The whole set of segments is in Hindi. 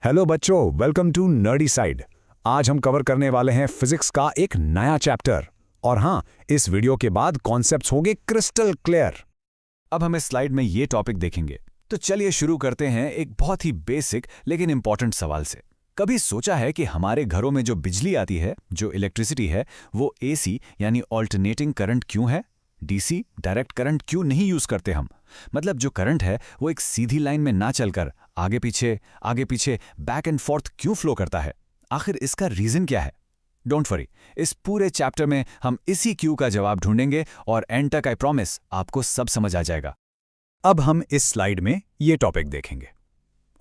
हेलो बच्चों, वेलकम टू नर्डी साइड। आज हम कवर करने वाले हैं फिजिक्स का एक नया चैप्टर। और हाँ, इस वीडियो के बाद कॉन्सेप्ट्स होंगे क्रिस्टल क्लियर। अब हम इस स्लाइड में ये टॉपिक देखेंगे, तो चलिए शुरू करते हैं एक बहुत ही बेसिक लेकिन इंपॉर्टेंट सवाल से। कभी सोचा है कि हमारे घरों में जो बिजली आती है, जो इलेक्ट्रिसिटी है, वो एसी यानी ऑल्टरनेटिंग करंट क्यों है? डीसी डायरेक्ट करंट क्यों नहीं यूज करते हम? मतलब जो करंट है वो एक सीधी लाइन में ना चलकर आगे पीछे बैक एंड फोर्थ क्यों फ्लो करता है? आखिर इसका रीजन क्या है? डोंट वरी, इस पूरे चैप्टर में हम इसी क्यू का जवाब ढूंढेंगे और एंड तक आई प्रॉमिस आपको सब समझ आ जाएगा। अब हम इस स्लाइड में ये टॉपिक देखेंगे।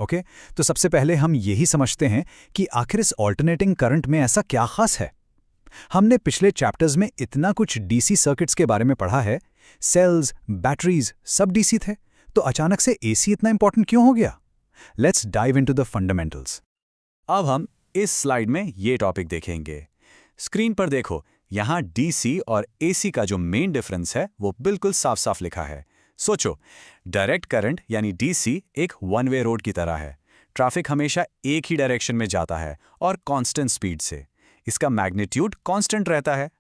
ओके, तो सबसे पहले हम यही समझते हैं कि आखिर इस ऑल्टरनेटिंग करंट में ऐसा क्या खास है। हमने पिछले चैप्टर्स में इतना कुछ डीसी सर्किट्स के बारे में पढ़ा है, सेल्स, बैटरीज सब डीसी थे, तो अचानक से एसी इतना इंपॉर्टेंट क्यों हो गया? Let's dive into the fundamentals. अब हम इस स्लाइड में ये टॉपिक देखेंगे। स्क्रीन पर देखो, यहां डीसी और एसी का जो मेन डिफरेंस है वो बिल्कुल साफ साफ लिखा है। सोचो, डायरेक्ट करंट यानी डीसी एक वन वे रोड की तरह है। ट्रैफिक हमेशा एक ही डायरेक्शन में जाता है और कांस्टेंट स्पीड से। इसका मैग्नीट्यूड कांस्टेंट रहता है।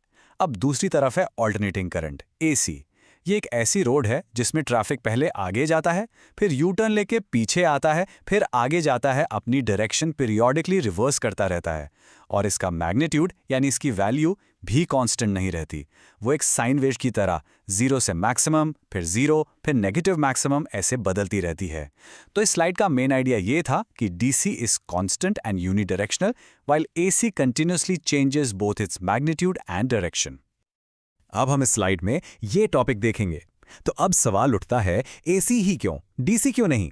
अब दूसरी तरफ है ऑल्टरनेटिंग करंट एसी। ये एक ऐसी रोड है जिसमें ट्रैफिक पहले आगे जाता है, फिर यू टर्न लेके पीछे आता है, फिर आगे जाता है, अपनी डायरेक्शन पीरियोडिकली रिवर्स करता रहता है। और इसका मैग्नीट्यूड यानी इसकी वैल्यू भी कांस्टेंट नहीं रहती। वो एक साइन वेव की तरह 0 से मैक्सिमम, फिर 0, फिर नेगेटिव मैक्सिमम ऐसे बदलती रहती है। तो इस स्लाइड का मेन आइडिया ये था कि DC is constant and unidirectional while AC continuously changes both its magnitude and direction. अब हम इस स्लाइड में ये टॉपिक देखेंगे। तो अब सवाल उठता है, एसी ही क्यों, डीसी क्यों नहीं?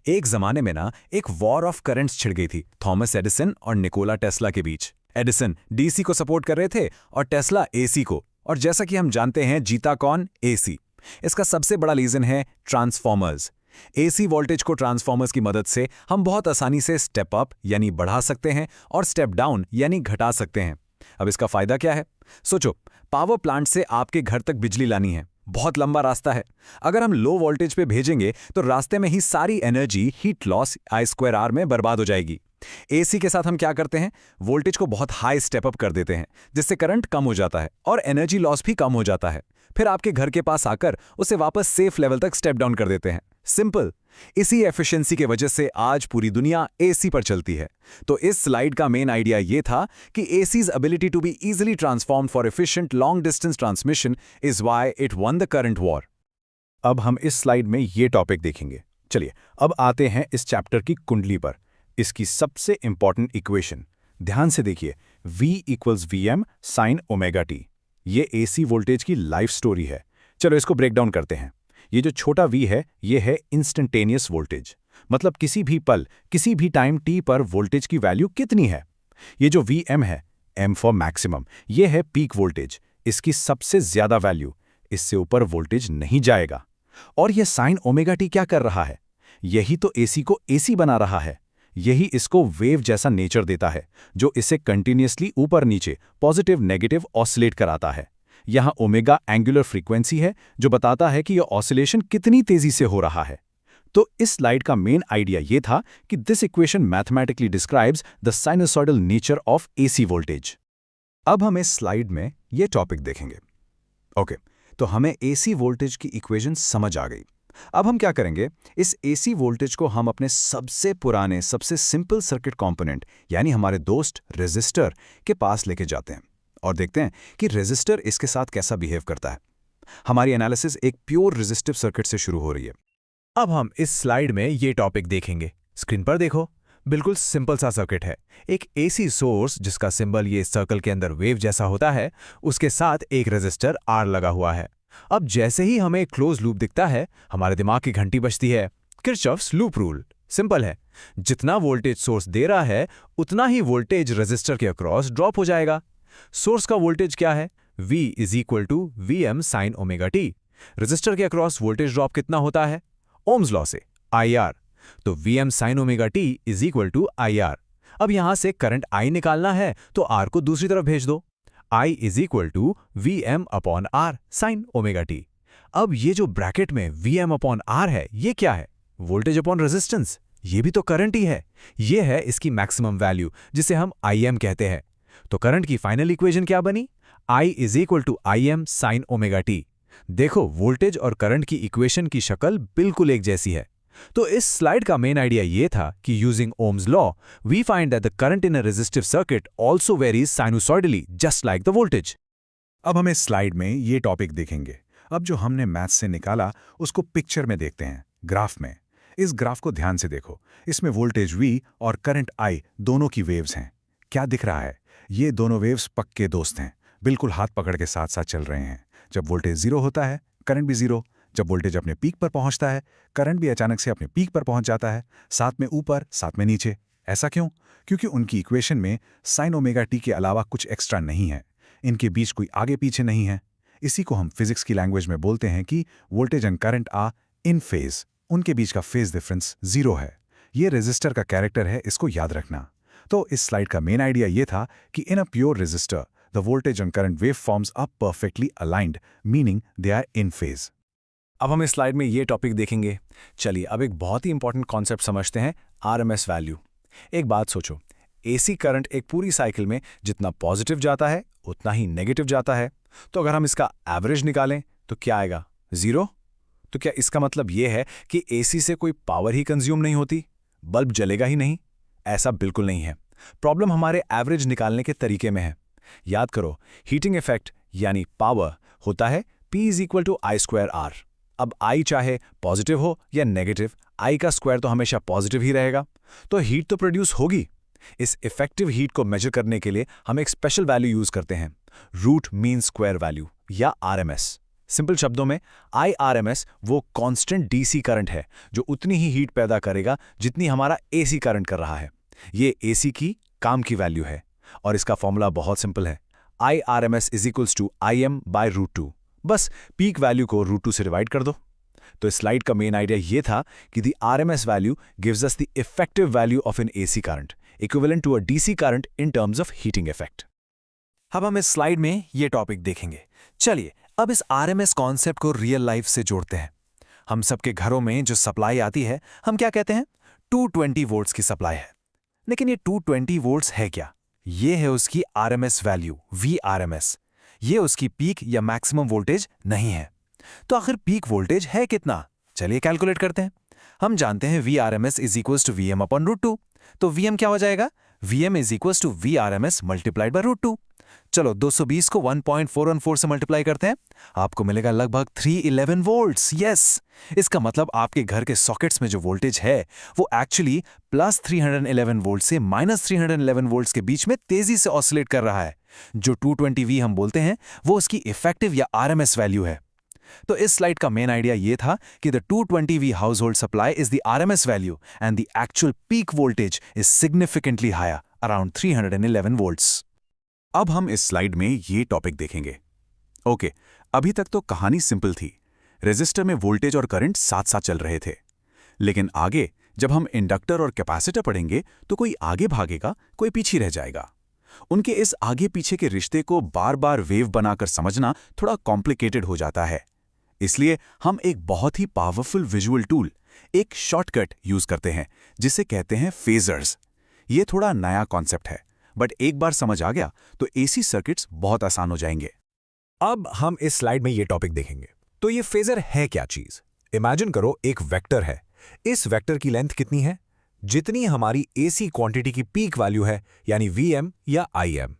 एक जमाने में ना एक वॉर ऑफ करंट्स छिड़ गई थी थॉमस एडिसन और निकोला टेस्ला के बीच। एडिसन डीसी को सपोर्ट कर रहे थे और टेस्ला एसी को। और जैसा कि हम जानते हैं, जीता कौन? एसी। इसका सबसे बड़ा रीजन है ट्रांसफॉर्मर्स। एसी वोल्टेज को ट्रांसफॉर्मर्स की मदद से हम बहुत आसानी से स्टेप अप यानी बढ़ा सकते हैं और स्टेप डाउन यानी घटा सकते हैं। अब इसका फायदा क्या है? सोचो, पावर प्लांट से आपके घर तक बिजली लानी है, बहुत लंबा रास्ता है। अगर हम लो वोल्टेज पे भेजेंगे तो रास्ते में ही सारी एनर्जी हीट लॉस I²R में बर्बाद हो जाएगी। एसी के साथ हम क्या करते हैं? वोल्टेज को बहुत हाई स्टेप अप कर देते हैं, जिससे करंट कम हो जाता है और एनर्जी लॉस भी कम हो जाता है। फिर आपके घर के पास आकर उसे वापस सेफ लेवल तक स्टेप डाउन कर देते हैं। सिंपल। इसी एफिशिएंसी के वजह से आज पूरी दुनिया एसी पर चलती है। तो इस स्लाइड का मेन आइडिया यह था कि AC's ability to be easily transformed for efficient long distance transmission is why it won the current war. अब हम इस स्लाइड में ये टॉपिक देखेंगे। चलिए, अब आते हैं इस चैप्टर की कुंडली पर। इसकी सबसे इंपॉर्टेंट इक्वेशन ध्यान से देखिए, V = Vm sin ωt। ये एसी वोल्टेज की लाइफ स्टोरी है। चलो इसको ब्रेक डाउन करते हैं। ये जो छोटा v है, ये है इंस्टेंटेनियस वोल्टेज। मतलब किसी भी पल, किसी भी टाइम t पर वोल्टेज की वैल्यू कितनी है। ये जो Vm है, m फॉर मैक्सिमम, ये है पीक वोल्टेज, इसकी सबसे ज्यादा वैल्यू। इससे ऊपर वोल्टेज नहीं जाएगा। और ये साइन ωt क्या कर रहा है? यही तो एसी को एसी बना रहा है। यही इसको वेव जैसा नेचर देता है, जो इसे कंटिन्यूअसली ऊपर नीचे, पॉजिटिव नेगेटिव ऑसिलेट कराता है। यहाँ ओमेगा एंगुलर फ्रीक्वेंसी है, जो बताता है कि यह ऑसिलेशन कितनी तेजी से हो रहा है। तो इस स्लाइड का मेन आइडिया यह था कि this equation mathematically describes the sinusoidal nature of AC voltage. अब हम इस स्लाइड में यह टॉपिक देखेंगे। ओके, तो हमें एसी वोल्टेज की इक्वेशन समझ आ गई। अब हम क्या करेंगे? इस एसी वोल्टेज को हम अपने सबसे पुराने, सबसे सिंपल सर्किट कंपोनेंट यानी हमारे दोस्त रेजिस्टर के पास लेके जाते हैं और देखते हैं कि रेजिस्टर इसके साथ कैसा बिहेव करता है। हमारी एनालिसिस एक प्योर रेजिस्टिव सर्किट से शुरू हो रही है। अब हम इस स्लाइड में ये टॉपिक देखेंगे। स्क्रीन पर देखो, बिल्कुल सिंपल सा सर्किट है। एक एसी सोर्स जिसका सिंबल ये सर्कल के अंदर वेव जैसा होता है, उसके साथ एक रेजिस्टर R लगा हुआ है। अब जैसे ही हमें क्लोज लूप दिखता है, हमारे दिमाग की घंटी बजती है। किरचॉफ्स लूप रूल सिंपल है, जितना वोल्टेज सोर्स दे रहा है उतना ही वोल्टेज रेजिस्टर के अक्रॉस ड्रॉप हो जाएगा। सोर्स का वोल्टेज क्या है? V = Vm sin ωt। Resistor के अक्रॉस वोल्टेज ड्रॉप कितना होता है? ओम्स लॉ से IR। तो Vm sin ωt = IR। अब यहां से करंट I निकालना है तो R को दूसरी तरफ भेज दो। I = Vm/R sin ωt। अब ये जो ब्रैकेट में Vm/R है, ये क्या है? Voltage upon resistance. ये भी तो करंट ही है। ये है इसकी मैक्सिमम वैल्यू जिसे हम IM कहते हैं। तो करंट की फाइनल इक्वेशन क्या बनी? I = IM sin omega T. देखो, वोल्टेज और करंट की इक्वेशन की शक्ल बिल्कुल एक जैसी है। तो इस स्लाइड का मेन आइडिया ये था कि using Ohm's law we find that the current in a resistive circuit also varies sinusoidally just like the voltage. अब हम इस स्लाइड में ये टॉपिक देखेंगे। अब जो हमने मैथ्स से निकाला उसको पिक्चर में देखते हैं, ग्राफ में। इस ग्राफ को ध्यान से देखो। इसमें वोल्टेज V और करंट I दोनों की वेव्स हैं। क्या दिख रहा है? ये दोनों वेव्स पक्के दोस्त हैं, बिल्कुल हाथ पकड़ के साथ साथ चल रहे हैं। जब वोल्टेज 0 होता है, करंट भी 0। जब वोल्टेज अपने पीक पर पहुंचता है, करंट भी अचानक से अपने पीक पर पहुंच जाता है, साथ में ऊपर, साथ में नीचे। ऐसा क्यों? क्योंकि उनकी इक्वेशन में साइन ओमेगा टी के अलावा कुछ एक्स्ट्रा नहीं है। इनके बीच कोई आगे पीछे नहीं है। इसी को हम फिजिक्स की लैंग्वेज में बोलते हैं कि voltage and current are in phase. उनके बीच का फेज डिफरेंस 0 है। ये रेजिस्टर का कैरेक्टर है, इसको याद रखना। तो इस स्लाइड का मेन आइडिया ये था कि in a pure resistor the voltage and current wave forms are perfectly aligned, meaning they are in phase. अब हम इस स्लाइड में ये टॉपिक देखेंगे। चलिए अब एक बहुत ही इंपॉर्टेंट कॉन्सेप्ट समझते हैं, RMS वैल्यू। एक बात सोचो, AC करंट एक पूरी साइकिल में जितना पॉजिटिव जाता है उतना ही नेगेटिव जाता है। तो अगर हम इसका एवरेज निकालें तो क्या आएगा? 0। तो क्या इसका मतलब ये है कि AC से कोई पावर ही कंज्यूम नहीं होती, बल्ब जलेगा ही नहीं? ऐसा बिल्कुल नहीं है। प्रॉब्लम हमारे एवरेज निकालने के तरीके में है। याद करो, हीटिंग इफेक्ट यानी पावर होता है P = I²R। अब I चाहे पॉजिटिव हो या नेगेटिव, I का स्क्वायर तो हमेशा पॉजिटिव ही रहेगा। तो हीट तो प्रोड्यूस होगी। इस इफेक्टिव हीट को मेजर करने के लिए हम एक स्पेशल वैल्यू यूज करते हैं, रूट मीन स्क्वायर वैल्यू या RMS। सिंपल शब्दों में IRMS वो कांस्टेंट DC करंट है जो उतनी ही हीट पैदा करेगा जितनी हमारा AC करंट कर रहा है। ये AC की काम की वैल्यू है और इसका फॉर्मूला बहुत सिंपल है, IRMS = IM/√2। बस पीक वैल्यू को √2 से डिवाइड कर दो। तो इस स्लाइड का मेन आइडिया ये था कि the RMS value gives us the effective value of an AC current equivalent to a DC current in terms of heating effect. अब हम इस स्लाइड में ये टॉपिक देखेंगे। चलिए अब इस RMS कॉन्सेप्ट को रियल लाइफ से जोड़ते हैं। हम सबके घरों में जो सप्लाई आती है, हम क्या कहते हैं? 220 वोल्ट्स की सप्लाई है। लेकिन ये 220 वोल्ट्स है क्या? ये है उसकी RMS वैल्यू, VRMS। ये उसकी पीक या मैक्सिमम वोल्टेज नहीं है। तो आखिर पीक वोल्टेज है कितना? चलिए कैलकुलेट करते हैं। हम जानते हैं VRMS = VM/√2। तो VM क्या हो जाएगा? VM = VRMS × √2। चलो 220 को 1.414 से मल्टीप्लाई करते हैं, आपको मिलेगा लगभग 311 वोल्ट्स। यस, इसका मतलब आपके घर के सॉकेट्स में जो वोल्टेज है वो एक्चुअली +311 वोल्ट से -311 वोल्ट्स के बीच में तेजी से ऑसिलेट कर रहा है। जो 220V हम बोलते हैं वो उसकी इफेक्टिव या RMS वैल्यू है। तो इस स्लाइड का मेन आइडिया ये था कि the 220V household supply is the RMS value and the actual peak voltage is significantly higher, around 311 volts. अब हम इस स्लाइड में ये टॉपिक देखेंगे। ओके, अभी तक तो कहानी सिंपल थी। रेजिस्टर में वोल्टेज और करंट साथ साथ चल रहे थे। लेकिन आगे जब हम इंडक्टर और कैपेसिटर पढ़ेंगे तो कोई आगे भागेगा, कोई पीछे रह जाएगा। उनके इस आगे पीछे के रिश्ते को बार बार वेव बनाकर समझना थोड़ा कॉम्प्लिकेटेड हो जाता है। इसलिए हम एक बहुत ही पावरफुल विजुअल टूल, एक शॉर्टकट यूज करते हैं जिसे कहते हैं फेजर्स। ये थोड़ा नया कॉन्सेप्ट है, बट एक बार समझ आ गया तो AC सर्किट्स बहुत आसान हो जाएंगे। अब हम इस स्लाइड में ये टॉपिक देखेंगे। तो ये फेजर है क्या चीज? इमेजिन करो एक वेक्टर है। इस वेक्टर की लेंथ कितनी है? जितनी हमारी AC क्वांटिटी की पीक वैल्यू है, यानी VM या IM।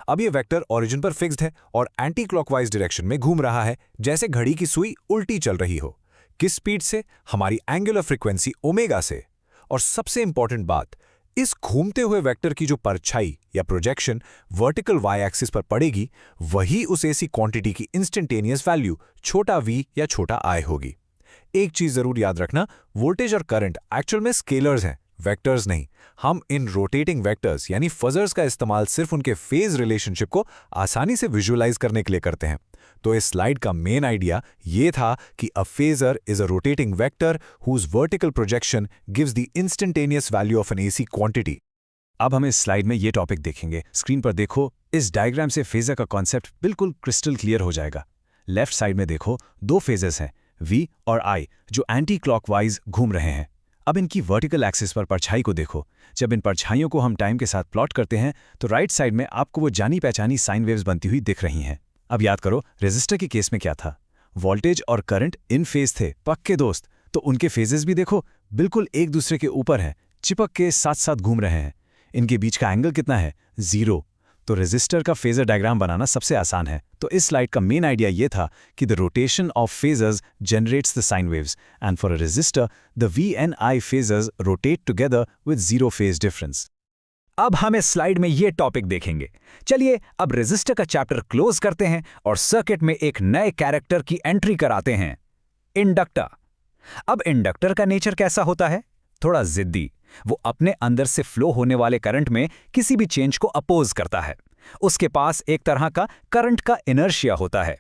अब ये वेक्टर ओरिजिन पर फिक्स्ड है और एंटी क्लॉकवाइज डायरेक्शन में घूम रहा है, जैसे घड़ी की सुई उल्टी चल रही हो। किस स्पीड से? हमारी एंगुलर फ्रीक्वेंसी ओमेगा से। और सबसे इंपॉर्टेंट बात, इस घूमते हुए वेक्टर की जो परछाई या प्रोजेक्शन वर्टिकल वाई एक्सिस पर पड़ेगी, वही उस AC क्वांटिटी की इंस्टेंटेनियस वैल्यू छोटा v या छोटा i होगी। एक चीज जरूर याद रखना, वोल्टेज और करंट एक्चुअल में स्केलर्स हैं, वेक्टर्स नहीं। हम इन रोटेटिंग वेक्टर्स यानी फजर्स का इस्तेमाल सिर्फ उनके फेज रिलेशनशिप को आसानी से विजुअलाइज करने के लिए करते हैं। तो इस स्लाइड का मेन आइडिया ये था कि a phasor is a rotating vector whose vertical projection gives the instantaneous value of an AC quantity. अब हम इस स्लाइड में ये टॉपिक देखेंगे। स्क्रीन पर देखो, इस डायग्राम से फेजर का कॉन्सेप्ट बिल्कुल क्रिस्टल क्लियर हो जाएगा। लेफ्ट साइड में देखो, दो फेजेस हैं, V और I, जो एंटी क्लॉकवाइज घूम रहे हैं। अब इनकी वर्टिकल एक्सिस पर परछाई को देखो। जब इन परछाइयों को हम टाइम के साथ प्लॉट करते हैं तो राइट साइड में आपको वो जानी पहचानी साइन वेव्स बनती हुई दिख रही हैं। अब याद करो रेजिस्टर के केस में क्या था, वोल्टेज और करंट इन फेज थे, पक्के दोस्त। तो उनके फेजेस भी देखो, बिल्कुल एक दूसरे के ऊपर हैं, चिपक के साथ साथ घूम रहे हैं। इनके बीच का एंगल कितना है, 0। तो रेजिस्टर का फेजर डायग्राम बनाना सबसे आसान है। तो इस स्लाइड का मेन आइडिया ये था कि the rotation of phasors generates the sine waves and for a resistor the V and I phasors rotate together with 0 phase difference. अब हम इस स्लाइड में ये टॉपिक देखेंगे। चलिए अब रेजिस्टर का चैप्टर क्लोज करते हैं और सर्किट में एक नए कैरेक्टर की एंट्री कराते हैं, इंडक्टर। अब इंडक्टर का नेचर कैसा होता है, थोड़ा जिद्दी। वो अपने अंदर से फ्लो होने वाले करंट में किसी भी चेंज को अपोज करता है। उसके पास एक तरह का करंट का इनर्शिया होता है।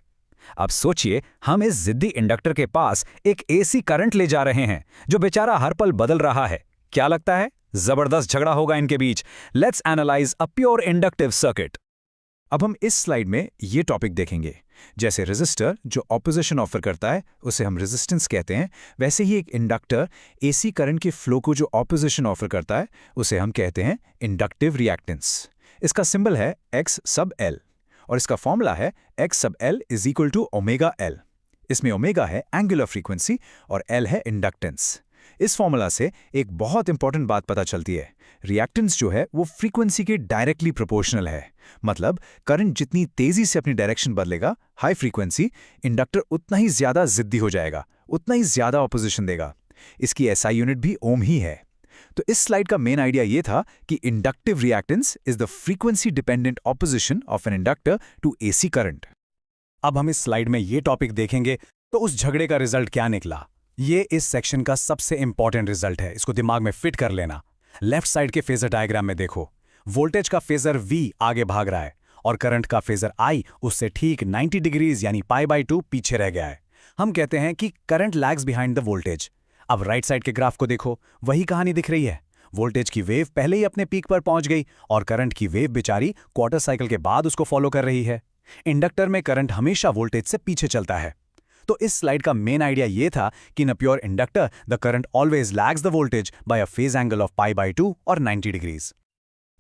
अब सोचिए हम इस जिद्दी इंडक्टर के पास एक एसी करंट ले जा रहे हैं जो बेचारा हर पल बदल रहा है। क्या लगता है, जबरदस्त झगड़ा होगा इनके बीच। Let's analyse a pure inductive circuit. अब हम इस स्लाइड में ये टॉपिक देखेंगे। जैसे रेजिस्टर जो ऑपोजिशन ऑफर करता है उसे हम रेजिस्टेंस कहते हैं, वैसे ही एक इंडक्टर एसी करंट के फ्लो को जो ऑपोजिशन ऑफर करता है उसे हम कहते हैं इंडक्टिव रिएक्टेंस। इसका सिंबल है X sub L और इसका फॉर्मूला है X sub L is equal to omega L। इसमें ओमेगा है एंगुलर फ्रीक्वेंसी और L है इंडक्टेंस। इस फॉर्मूला से एक बहुत इंपॉर्टेंट बात पता चलती है, रिएक्टेंस जो है वो फ्रीक्वेंसी के डायरेक्टली प्रोपोर्शनल है। मतलब करंट जितनी तेजी से अपनी डायरेक्शन बदलेगा हाई फ्रीक्वेंसी, इंडक्टर उतना ही ज्यादा जिद्दी हो जाएगा, उतना ही ज्यादा ऑपोजिशन देगा। इसकी एसआई यूनिट भी ओम ही है। तो इस स्लाइड का मेन आइडिया ये था कि inductive reactance is the frequency dependent opposition of an inductor to AC current. अब हम इस स्लाइड में ये टॉपिक देखेंगे तो उस झगड़े का रिजल्ट क्या निकला। ये इस सेक्शन का सबसे इंपॉर्टेंट रिजल्ट है, इसको दिमाग में फिट कर लेना। लेफ्ट साइड के फेजर डायग्राम में देखो, वोल्टेज का फेजर V आगे भाग रहा है और करंट का फेजर I उससे ठीक 90 डिग्रीज यानी π/2 पीछे रह गया है। हम कहते हैं कि current lags behind the voltage. अब राइट साइड के ग्राफ को देखो, वही कहानी दिख रही है। वोल्टेज की वेव पहले ही अपने पीक पर पहुंच गई और करंट की वेव बेचारी क्वार्टर साइकिल के बाद उसको फॉलो कर रही है। इंडक्टर में करंट हमेशा वोल्टेज से पीछे चलता है। तो इस स्लाइड का मेन आइडिया ये था कि in a pure inductor the current always lags the voltage by a phase angle of π/2 और 90 डिग्रीज।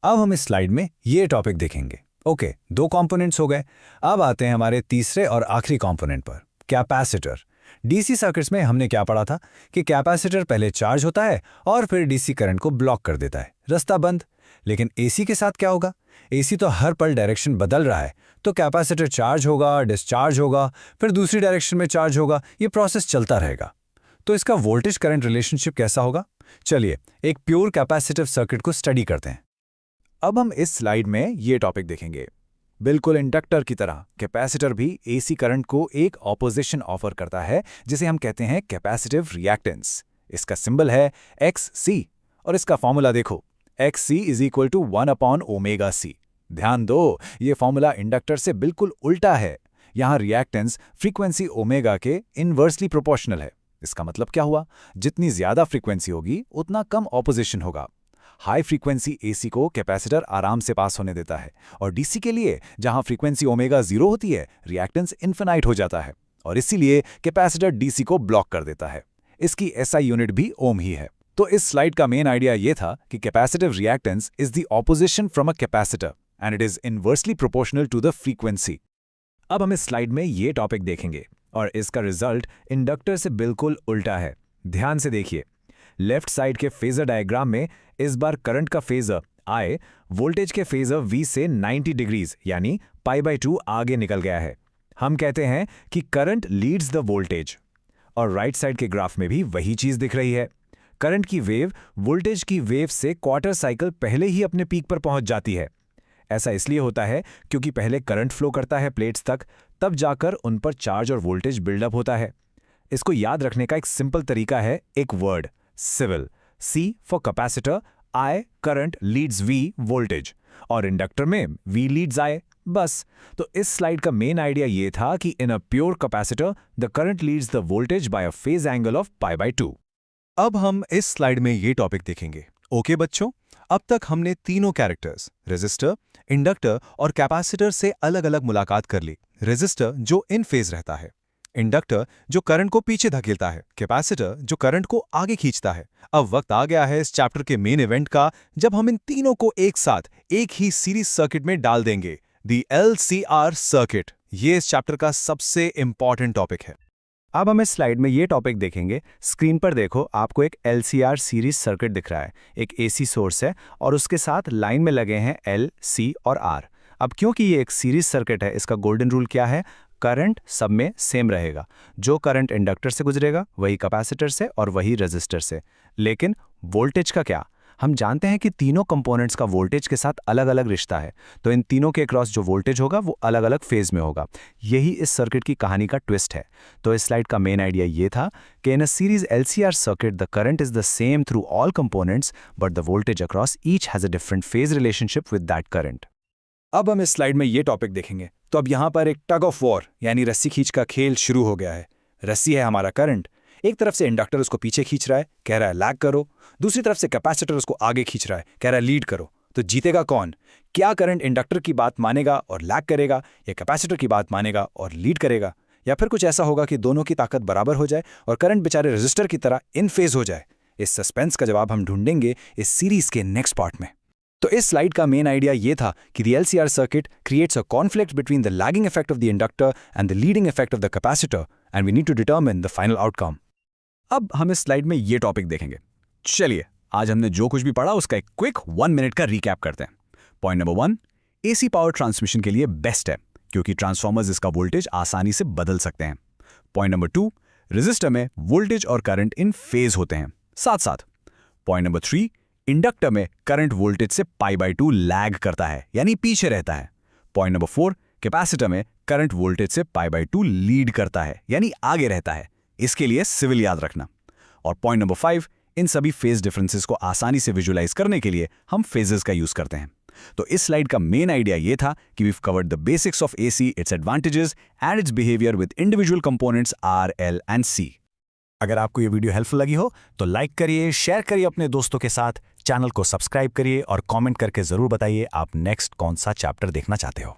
अब हम इस स्लाइड में ये टॉपिक देखेंगे। ओके, 2 कंपोनेंट्स हो गए। अब आते हैं हमारे तीसरे और आखिरी कंपोनेंट पर, कैपेसिटर। डीसी सर्किट्स में हमने क्या पढ़ा था कि कैपेसिटर पहले चार्ज होता है और फिर डीसी करंट को ब्लॉक कर देता है, रास्ता बंद। लेकिन एसी के साथ क्या होगा, एसी तो हर पल डायरेक्शन बदल रहा है, तो कैपेसिटर चार्ज होगा, डिस्चार्ज होगा, फिर दूसरी डायरेक्शन में चार्ज होगा, ये प्रोसेस चलता रहेगा। तो इसका वोल्टेज करंट रिलेशनशिप कैसा होगा, चलिए एक प्योर कैपेसिटिव सर्किट को स्टडी करते हैं। अब हम इस स्लाइड में ये टॉपिक देखेंगे। बिल्कुल इंडक्टर की तरह कैपेसिटर भी एसी करंट को एक ऑपोजिशन ऑफर करता है जिसे हम कहते हैं कैपेसिटिव रिएक्टेंस। इसका सिंबल है XC और इसका फॉर्मूला देखो, XC is equal to 1/ωc। ध्यान दो, ये फॉर्मूला इंडक्टर से बिल्कुल उल्टा है। यहां रिएक्टेंस फ्रीक्वेंसी ओमेगा के इनवर्सली प्रोपोर्शनल है। इसका मतलब क्या हुआ, जितनी ज्यादा फ्रीक्वेंसी होगी उतना कम ऑपोजिशन होगा। हाई फ्रीक्वेंसी एसी को कैपेसिटर आराम से पास होने देता है और डीसी के लिए जहां फ्रीक्वेंसी ओमेगा 0 होती है रिएक्टेंस इन्फिनाइट हो जाता है और इसीलिए कैपेसिटर डीसी को ब्लॉक कर देता है। इसकी एसआई यूनिट भी ओम ही है। तो इस स्लाइड का मेन आइडिया यह था कि capacitive reactance is the opposition from a capacitor and it is inversely proportional to the frequency. अब हम इस स्लाइड में ये टॉपिक देखेंगे और इसका रिजल्ट इंडक्टर से बिल्कुल उल्टा है। ध्यान से देखिए, लेफ्ट साइड के फेजर डायग्राम में इस बार करंट का फेजर I वोल्टेज के फेजर V से 90 डिग्रीज यानी π/2 आगे निकल गया है। हम कहते हैं कि करंट लीड्स द वोल्टेज और राइट साइड के ग्राफ में भी वही चीज दिख रही है। करंट की वेव वोल्टेज की वेव से क्वार्टर साइकिल पहले ही अपने पीक पर पहुंच जाती है। ऐसा इसलिए होता है क्योंकि पहले करंट फ्लो करता है प्लेट्स तक, तब जाकर उन पर चार्ज और वोल्टेज बिल्डअप होता है। इसको याद रखने का एक सिंपल तरीका है एक word, civil. C for capacitor, I current leads V voltage और इंडक्टर में V लीड्स I। बस। तो इस स्लाइड का मेन आइडिया ये था कि in a pure capacitor the current leads the voltage by a phase angle of π/2। अब हम इस स्लाइड में ये टॉपिक देखेंगे। ओके बच्चों, अब तक हमने तीनों कैरेक्टर्स रेजिस्टर, इंडक्टर और कैपेसिटर से अलग अलग मुलाकात कर ली। रेजिस्टर जो इन फेज रहता है, इंडक्टर जो करंट को पीछे धकेलता है, कैपेसिटर जो करंट को आगे खींचता है। अब वक्त आ गया है इस चैप्टर के मेन इवेंट का, जब हम इन तीनों को एक साथ एक ही सीरीज सर्किट में डाल देंगे, दी LCR सर्किट। ये इस चैप्टर का सबसे इंपॉर्टेंट टॉपिक है। अब हम इस स्लाइड में ये टॉपिक देखेंगे। स्क्रीन पर देखो, आपको एक LCR सीरीज सर्किट दिख रहा है। एक AC सोर्स है और उसके साथ लाइन में लगे हैं L, C और R। अब क्योंकि ये एक सीरीज सर्किट है, इसका गोल्डन रूल क्या है? करंट सब में सेम रहेगा। जो करंट इंडक्टर से गुजरेगा वही कैपेसिटर से और वही रेजिस्टर से। लेकिन वोल्टेज का क्या? हम जानते हैं कि तीनों कंपोनेंट्स का वोल्टेज के साथ अलग अलग रिश्ता है, तो इन तीनों के क्रॉस जो वोल्टेज होगा वो अलग अलग फेज में होगा। यही इस सर्किट की कहानी का ट्विस्ट है। तो इस स्लाइड का मेन आइडिया ये था कि in a series LCR circuit the current is the same through all components, but the voltage across each has a different phase relationship with that current. अब हम इस स्लाइड में ये टॉपिक देखेंगे। तो अब यहाँ पर एक टग ऑफ वॉर यानी रस्सी खींच का खेल शुरू हो गया है। रस्सी है हमारा करंट, एक तरफ से इंडक्टर उसको पीछे खींच रहा है, कह रहा है लैग करो। दूसरी तरफ से कैपेसिटर उसको आगे खींच रहा है, कह रहा है लीड करो। तो जीतेगा कौन? क्या करंट इंडक्टर की बात मानेगा और लैग करेगा, या कैपेसिटर की बात मानेगा और लीड करेगा? या फिर कुछ ऐसा होगा कि दोनों की ताकत बराबर हो जाए और करंट बेचारे रेजिस्टर की तरह इन फेज हो जाए? इस सस्पेंस का जवाब हम ढूंढेंगे इस सीरीज के नेक्स्ट पार्ट में। तो इस स्लाइड का मेन आइडिया ये था कि the LCR circuit creates a conflict between the lagging effect of the inductor and the leading effect of the capacitor, and we need to determine the final outcome. अब हम इस स्लाइड में ये टॉपिक देखेंगे। चलिए, आज हमने जो कुछ भी पढ़ा उसका एक क्विक 1 मिनट का रिकैप करते हैं। Point number 1, AC power transmission के लिए बेस्ट है क्योंकि ट्रांसफार्मर्स इसका वोल्टेज आसानी से बदल सकते हैं। पॉइंट नंबर 2, रेजिस्टर में वोल्टेज और करंट इन फेज होते हैं साथ साथ। पॉइंट नंबर 3, इंडक्टर में करंट वोल्टेज से π/2 लैग करता है यानी पीछे रहता है। पॉइंट नंबर 4, कैपेसिटर में करंट वोल्टेज से π/2 लीड करता है यानी आगे रहता है। इसके लिए सिविल याद रखना। और पॉइंट नंबर 5, इन सभी फेज डिफरेंसेस को आसानी से विजुलाइज करने के लिए हम फेजेस का यूज करते हैं। तो इस स्लाइड का मेन आइडिया ये था कि we've covered the basics of AC, its advantages and its behaviour with individual components R, L and C। अगर आपको ये वीडियो हेल्पफुल लगी हो तो लाइक करिए, शेयर करिए अपने दोस्तों के साथ, चैनल को सब्सक्राइब करिए और कमेंट करके जरूर बताइए आप नेक्स्ट कौन सा चैप्टर देखना चाहते हो।